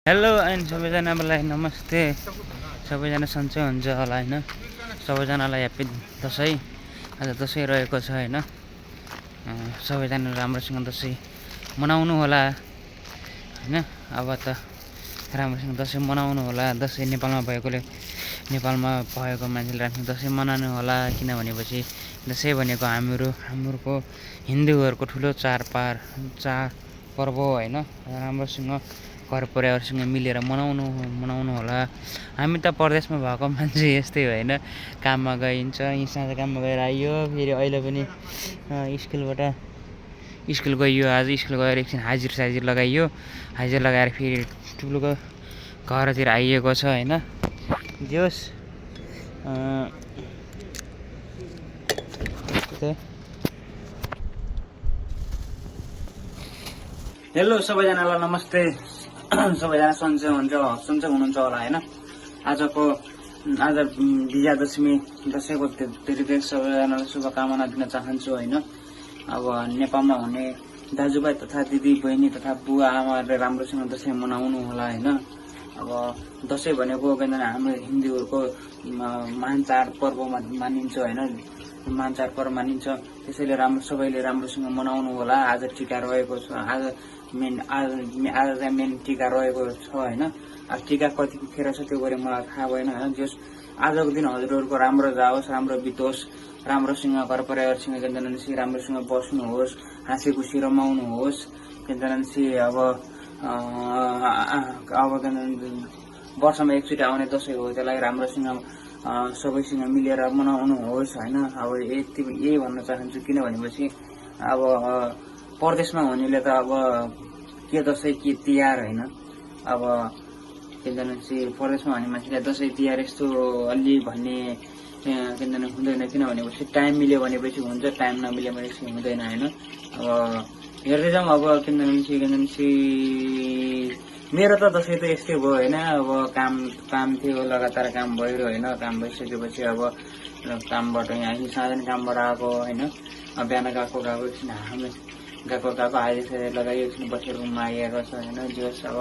Hello and सबैजनालाई नमस्ते। सबैजना सन्चै हुन्छ होला होइन। सबैजनालाई ह्याप्पी दसैँ। आज दसैँ रहेको छ होइन। सबैजना राम्रोसँग दसैँ मनाउनु होला होइन। अब त राम्रोसँग दसैँ मनाउनु होला। दसैँ नेपालमा भएको मान्छेले राम्रो दसैँ मनाउनु होला। किनभनेपछि दसैँ भनेको हाम्रो हिन्दूहरूको ठुलो चाड पर्व हो होइन। राम्रोसँग घर परिवारसँग मिलेर मनाउनु होला। हामी त परदेशमा भएको मान्छे यस्तै हो होइन। काममा गइन्छ, यहीँ साँझ काममा गएर आइयो, फेरि अहिले पनि स्कुल गइयो। आज स्कुल गएर एकछिन हाजिर लगाइयो। हाजिर लगाएर फेरि ठुलोको घरतिर आइएको छ होइन। जोस् हेलो सबैजनालाई नमस्ते। सबैजना सन्चै हुनुहुन्छ होला होइन। आज विजयादशमी दसैँको धेरै सबैजनालाई शुभकामना दिन चाहन्छु होइन। अब नेपालमा हुने दाजुभाइ तथा दिदी बहिनी तथा बुवा आमाहरूले राम्रोसँग दसैँ मनाउनु होला होइन। अब दसैँ भनेको हाम्रो हिन्दूहरूको महान चाड पर्व मानिन्छ होइन। महान चाड पर्व मानिन्छ, त्यसैले सबैले राम्रोसँग मनाउनु होला। आज टिका रहेको छ। आज चाहिँ मेन टिका रहेको छ होइन। अब टिका कतिखेर छ त्यो गरे मलाई थाहा भएन होइन। जस आजको दिन हजुरहरूको राम्रो जाओस्, राम्रो बितोस्, राम्रोसँग घर परिवारसँग राम्रोसँग बस्नुहोस्, हाँसी खुसी रमाउनुहोस्। अब वर्षमा एकचोटि आउने दसैँ हो, त्यसलाई राम्रोसँग सबैसँग मिलेर मनाउनुहोस् होइन। अब यही भन्न चाहन्छु। किनभनेपछि अब परदेशमा हुनेले त अब के दसैँ के तिहार होइन। अब परदेशमा हुने मान्छेले दसैँ तिहार यस्तो अलि भन्ने हुँदैन। किनभनेपछि टाइम मिल्यो भनेपछि हुन्छ, टाइम नमिल्यो भनेपछि हुँदैन होइन। अब हेर्दै जाउँ। अब मेरो त दसैँ त यस्तै भयो होइन। अब काम थियो, लगातार काम भइरह्यो होइन। काम भइसकेपछि अब कामबाट यहाँ साँझ कामबाट आएको होइन। बिहान गएको एकछिन हामी गएको हाजिर लगाइयो, एकछिन बसेर रुममा आइएको छ होइन। जोस् अब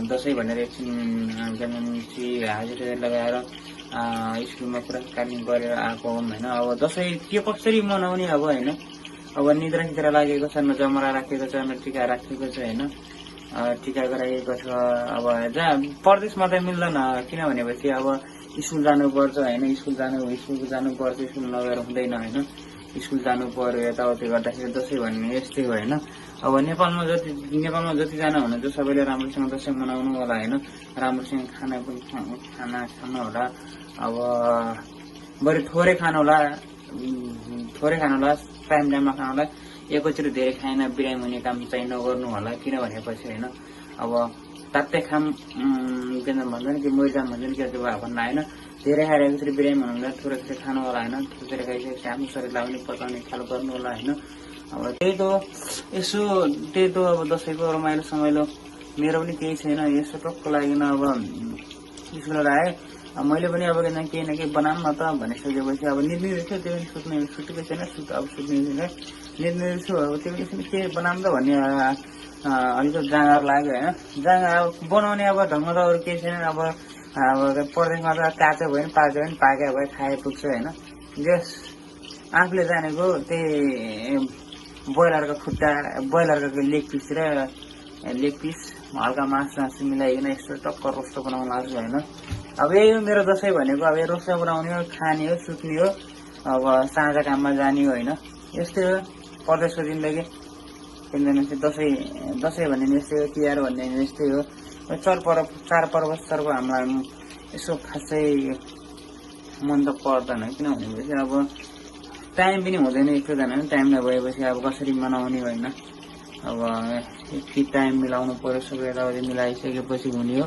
दसैँ भनेर एकछिन हाजिर लगाएर स्कुलमा कुराकानी गरेर आएको होइन। अब दसैँ के कसरी मनाउने अब होइन। अब निद्रा लागेको छ, न जमरा राखेको छ, न टिका राखेको छ होइन। टिका गराइएको छ। अब जहाँ परदेशमा त मिल्दैन। किनभनेपछि अब स्कुल जानुपर्छ होइन। स्कुल जानुपर्छ, स्कुल नगएर हुँदैन होइन। स्कुल जानु पर्यो, यताउति गर्दाखेरि दसैँ भन्ने यस्तै हो होइन। अब नेपालमा जतिजना हुनुहुन्छ सबैले राम्रोसँग दसैँ मनाउनु होला होइन। राम्रोसँग खाना खानु होला। अब बरु थोरै खानु होला, टाइममा खानु होला। एकैचोटि धेरै खाएन बिरामी हुने काम चाहिँ नगर्नु होला। किनभनेपछि होइन अब तात्तै खाम भन्छन् कि मैजाम भन्छन् कि भन्न होइन। धेरै खाएर एकचोटि बिरामी हुनुहुन्छ, थोरै खानु होला होइन। थोरै खाइसकेपछि आफ्नो शरीरलाई पनि पचाउने ख्याल गर्नु होला होइन। अब त्यही त अब दसैँको रमाइलो समाइलो मेरो पनि केही छैन। यसो टक्क लागि अब स्कुलबाट आएँ। मैले पनि अब केही न केही बनाऊँ न त भनिसकेपछि अब निद्रिरहेछु। त्यो पनि सुतेको छैन। अब सुत्ने निद्रिरहेछु। अब त्यो पनि के बनाऊँ त भन्ने अलिकति जाँगर लाग्यो होइन। अब बनाउने अब ढङ्ग त अरू केही छैन। अब परदेशमा त काँचो भयो नि पाक्यो भने पाके भयो, खाए पुग्छ होइन। जस आफूले जानेको त्यही ब्रोइलरको लेग पिस हल्का मासु मिलाइकन यस्तो टक्क रोस्टो बनाउनु लाग्छ होइन। अब यही हो मेरो दसैँ भनेको। अब यो रोस्टो बनाउने हो, खाने हो, सुत्ने हो, अब साँझ काममा जाने हो होइन। यस्तै हो परदेशको जिन्दगी। किनभने दसैँ भन्ने यस्तै हो, तिहार भन्ने यस्तै हो। चाड पर्व हामीलाई यसो खासै मन त पर्दैन। किनभनेपछि अब टाइम पनि हुँदैन एकजना होइन। टाइम नभएपछि अब कसरी मनाउने होइन। अब टाइम मिलाउनु पर्यो, सबै यताउति मिलाइसकेपछि हुने हो।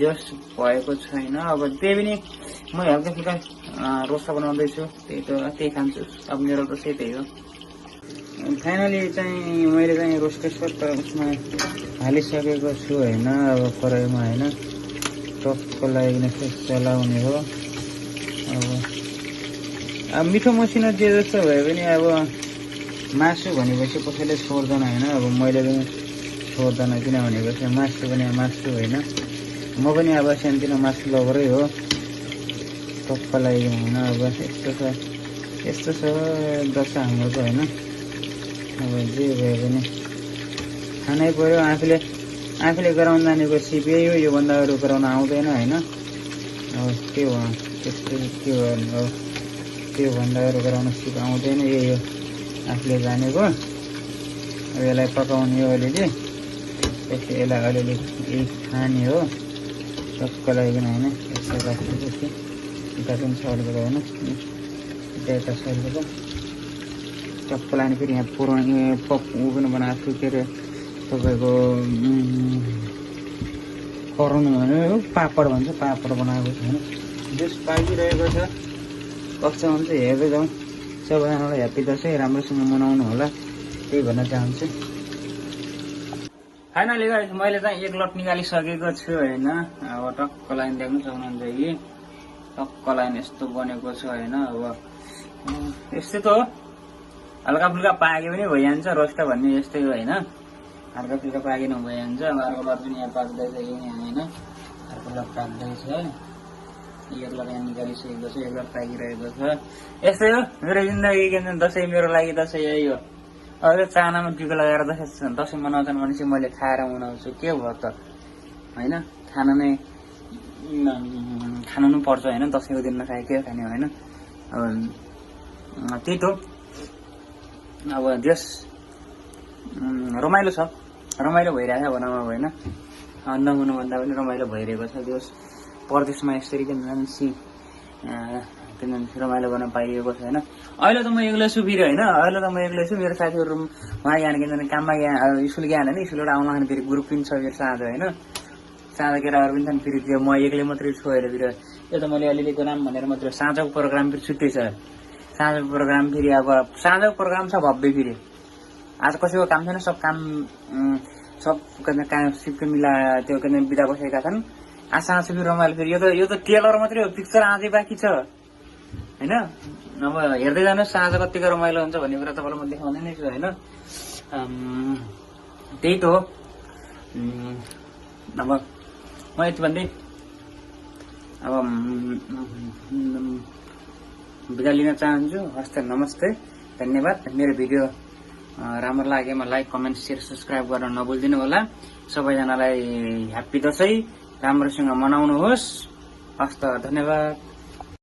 जस भएको छैन। अब त्यही पनि म हल्का फुल्का रोस्टा बनाउँदैछु, त्यही खान्छु। अब मेरो दसैँ त्यही हो। फाइनली चाहिँ मैले चाहिँ रोस्टेड उसमा हालिसकेको छु होइन। अब कराईमा होइन टक्क लगाइकन चलाउने हो। अब मिठो मसिनो जे जस्तो भए पनि अब मासु भनेपछि कसैले छोड्दैन होइन। अब मैले पनि छोड्दैन, किनभने चाहिँ मासु पनि मासु होइन। म पनि अब सानोतिनो मासु लभरै हो, टक्कलाई होइन। अब यस्तो छ दशा हाम्रो त होइन। अब जे भए पनि खानै पर्यो। आफूले गराउन जानेको सिपे हो, योभन्दा अरू गराउन आउँदैन होइन। अब के हो त्यस्तै, के गर्नु अब, त्योभन्दा अरू गराउन सिप आउँदैन, यही हो आफूले जानेको। अब यसलाई पकाउने हो अलिअलि, त्यसले यसलाई अलिअलि यही खाने हो टक्कलाई पनि होइन। यस्तो राखेपछि यता पनि सल्केको होइन, यता सल्केको टक्कलाई फेरि यहाँ पुऱ्याउने ऊ पनि बनाएको छु। के अरे तपाईँको कराउनु भने पापड भन्छ, पापड बनाएको छ होइन। जुस पाकिरहेको छ, कक्षा हुन्छ हेर्दै जाउँ। सबैजनालाई ह्याप्पी दसैँ, राम्रोसँग मनाउनु होला, त्यही भन्न चाहन्छु। फाइनली गाइस मैले चाहिँ एक लट निकालिसकेको छु होइन। अब टक्क लाइन देख्नु सक्नुहुन्छ कि टक्क लाइन यस्तो बनेको छ होइन। अब यस्तै त हो, हल्का फुल्का पाके पनि भइहाल्छ। रोस्ट भन्ने यस्तै हो होइन, हल्का फुल्का पाके भइहाल्छ। अब अर्को लट पनि यहाँ पाक्दैछ यहाँ होइन, अर्को लट पाक्दैछ। एक लट यहाँ निकालिसकेको छ, एक लट पाकिरहेको छ। यस्तै हो मेरो जिन्दगी, के दसैँ मेरो लागि दसैँ यही हो। अब चानामा टिको लगाएर दसैँ मनाउँछन् भनेपछि मैले खाएर मनाउँछु, के भयो त होइन। खानु नै पर्छ होइन, दसैँको दिन नखाए के खाने होइन। अब त्यही त हो। अब देश रमाइलो छ, रमाइलो भइरहेको छ भनौँ अब होइन। नहुनुभन्दा पनि रमाइलो भइरहेको छ देश। परदेशमा यसरी किनभने रमाइलो गर्न पाइएको छ होइन। अहिले त म एक्लै छु फेरि होइन, अहिले त म एक्लै छु। मेरो साथीहरू उहाँ गएन, किनभने काममा गए, स्कुल गएन नि, स्कुलबाट आउँदाखेरि फेरि ग्रुप पनि छ फेरि साँझ होइन। साँझ केटाहरू पनि छन् फेरि, त्यो म एक्लै मात्रै छु अहिले फेरि। त्यो त मैले अलिअलि नाम भनेर मात्रै। साँझको प्रोग्राम फेरि छुट्टै छ, साँझको प्रोग्राम फेरि। अब साँझको प्रोग्राम छ भव्य फेरि। आज कसैको काम छैन, सब काम सब काम सिपको मिला त्यो बिदा बसेका छन्। आज साँझ फेरि रमाइलो फेरि। यो त टेलर मात्रै हो, पिक्चर आजै बाँकी छ होइन। अब हेर्दै जानुहोस् साँझ कतिको रमाइलो हुन्छ भन्ने कुरा तपाईँलाई म देखाउँदै नै छु होइन। त्यही त हो। अब म यति भन्दै अब बिदा लिन चाहन्छु। हस्त नमस्ते, धन्यवाद। मेरो भिडियो राम्रो लागेमा लाइक, कमेन्ट, सेयर, सब्सक्राइब गर्न नभुलिदिनु होला। सबैजनालाई ह्याप्पी दसैँ, राम्रोसँग मनाउनुहोस्। हस्त, धन्यवाद।